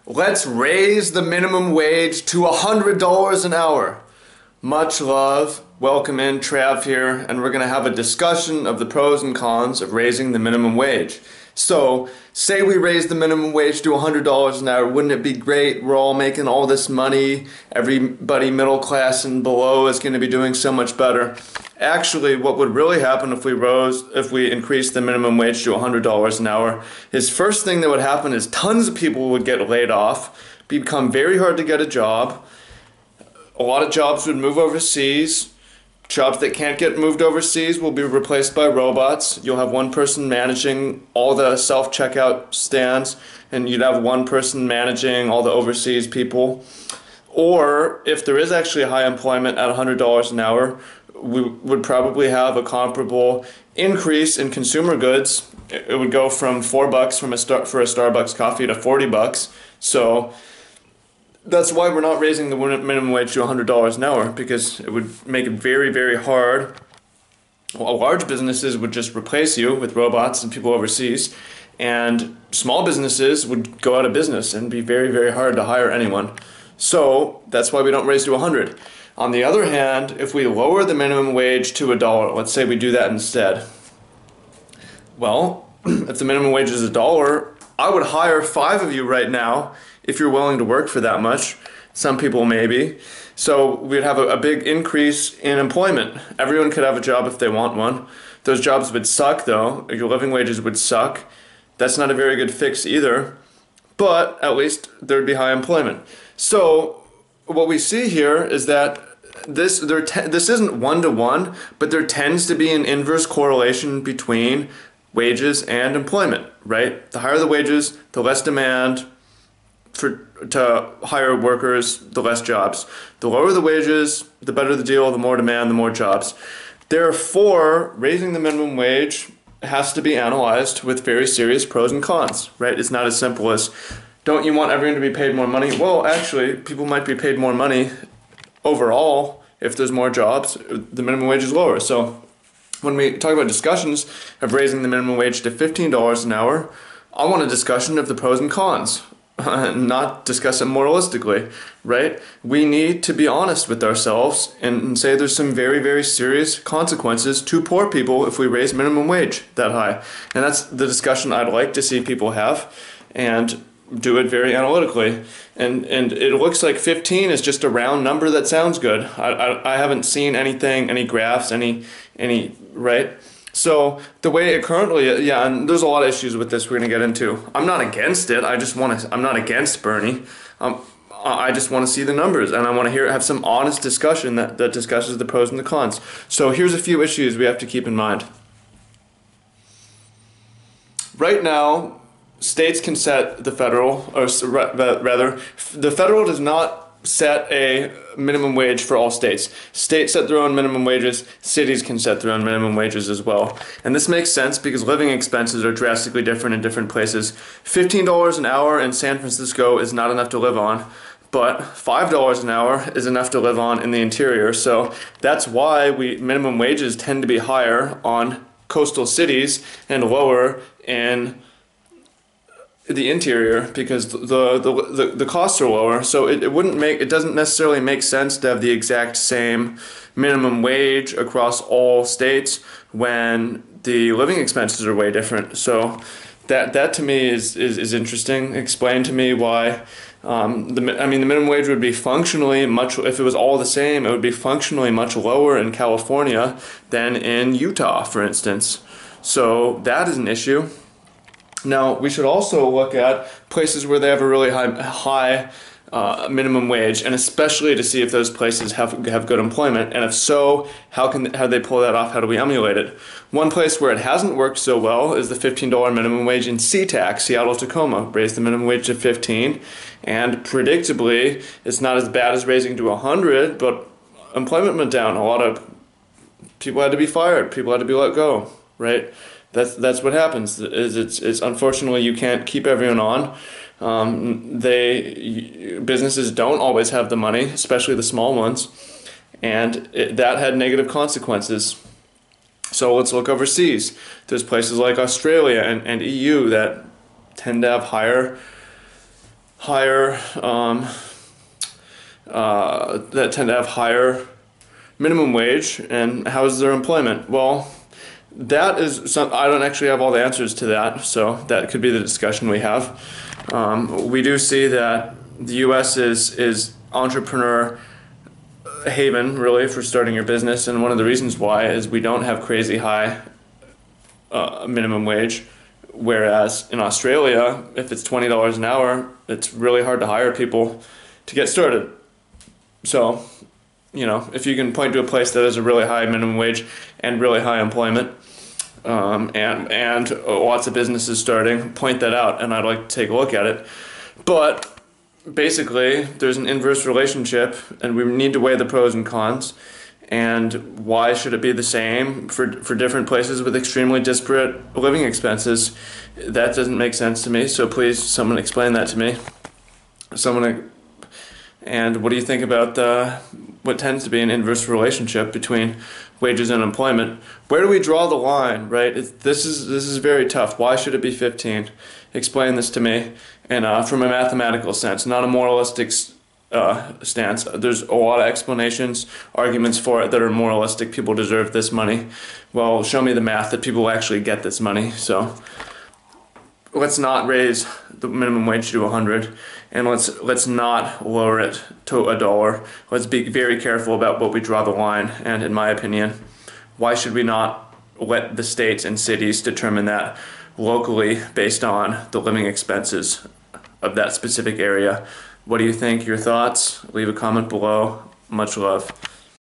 Let's raise the minimum wage to $100 an hour. Much love. Welcome in, Trav here, and we're going to have a discussion of the pros and cons of raising the minimum wage. So, say we raise the minimum wage to $100 an hour, wouldn't it be great? We're all making all this money, everybody middle class and below is going to be doing so much better. Actually, what would really happen if we increased the minimum wage to $100 an hour is first thing that would happen is tons of people would get laid off, become very hard to get a job. A lot of jobs would move overseas. Jobs that can't get moved overseas will be replaced by robots. You'll have one person managing all the self-checkout stands, and you'd have one person managing all the overseas people. Or, if there is actually high employment at $100 an hour, we would probably have a comparable increase in consumer goods. It would go from $4 for a Starbucks coffee to $40. So that's why we're not raising the minimum wage to $100 an hour, because it would make it very, very hard. Well, large businesses would just replace you with robots and people overseas, and small businesses would go out of business and be very, very hard to hire anyone. So that's why we don't raise to 100. On the other hand, if we lower the minimum wage to $1, let's say we do that instead. Well, if the minimum wage is $1, I would hire 5 of you right now if you're willing to work for that much. Some people maybe. So we'd have a big increase in employment. Everyone could have a job if they want one. Those jobs would suck though. Your living wages would suck. That's not a very good fix either. But at least there'd be high employment. So what we see here is that this isn't one-to-one, but there tends to be an inverse correlation between wages and employment, right? The higher the wages, the less demand to hire workers, the less jobs. The lower the wages, the better the deal, the more demand, the more jobs. Therefore, raising the minimum wage has to be analyzed with very serious pros and cons, right? It's not as simple as, don't you want everyone to be paid more money? Well, actually, people might be paid more money overall if there's more jobs. The minimum wage is lower. So when we talk about discussions of raising the minimum wage to $15 an hour, I want a discussion of the pros and cons, not discuss it moralistically, right? We need to be honest with ourselves and say there's some very, very serious consequences to poor people if we raise minimum wage that high. And that's the discussion I'd like to see people have, and do it very analytically. And it looks like 15 is just a round number that sounds good. I haven't seen anything, any graphs, any right? So the way it currently, yeah, and there's a lot of issues with this we're going to get into. I'm not against it. I'm not against Bernie. I just want to see the numbers, and I want to have some honest discussion that discusses the pros and the cons. So here's a few issues we have to keep in mind. Right now, states can set the federal, or rather, the federal does not set a minimum wage for all states. States set their own minimum wages, cities can set their own minimum wages as well. And this makes sense because living expenses are drastically different in different places. $15 an hour in San Francisco is not enough to live on, but $5 an hour is enough to live on in the interior. So that's why minimum wages tend to be higher on coastal cities and lower in the interior, because the costs are lower. So it doesn't necessarily make sense to have the exact same minimum wage across all states when the living expenses are way different. So that to me is interesting. Explain to me why the minimum wage would be functionally much, if it was all the same, it would be functionally much lower in California than in Utah, for instance. So that is an issue. Now, we should also look at places where they have a really high minimum wage, and especially to see if those places have good employment, and if so, how do they pull that off? How do we emulate it? One place where it hasn't worked so well is the $15 minimum wage in SeaTac, Seattle-Tacoma. Raised the minimum wage to 15, and predictably, it's not as bad as raising to 100, but employment went down. A lot of people had to be fired. People had to be let go, right? That's what happens. It's unfortunately you can't keep everyone on. Businesses don't always have the money, especially the small ones, and that had negative consequences. So let's look overseas. There's places like Australia and EU that tend to have higher higher that tend to have higher minimum wage, and how is their employment? Well, that is some, I don't actually have all the answers to that, so that could be the discussion we have. We do see that the U.S. is entrepreneur haven, really, for starting your business, and one of the reasons why is we don't have crazy high minimum wage, whereas in Australia, if it's $20 an hour, it's really hard to hire people to get started. So, you know, if you can point to a place that has a really high minimum wage and really high employment, and lots of businesses starting, point that out, and I'd like to take a look at it. But basically, there's an inverse relationship, and we need to weigh the pros and cons. And why should it be the same for different places with extremely disparate living expenses? That doesn't make sense to me. So please, someone explain that to me. And what do you think about what tends to be an inverse relationship between wages and employment? Where do we draw the line, right? This is very tough. Why should it be 15? Explain this to me, and from a mathematical sense, not a moralistic stance. There's a lot of explanations, arguments for it that are moralistic. People deserve this money. Well, show me the math that people actually get this money. So let's not raise the minimum wage to 100, and let's not lower it to $1. Let's be very careful about what we draw the line. And in my opinion, why should we not let the states and cities determine that locally based on the living expenses of that specific area? What do you think? Your thoughts? Leave a comment below. Much love.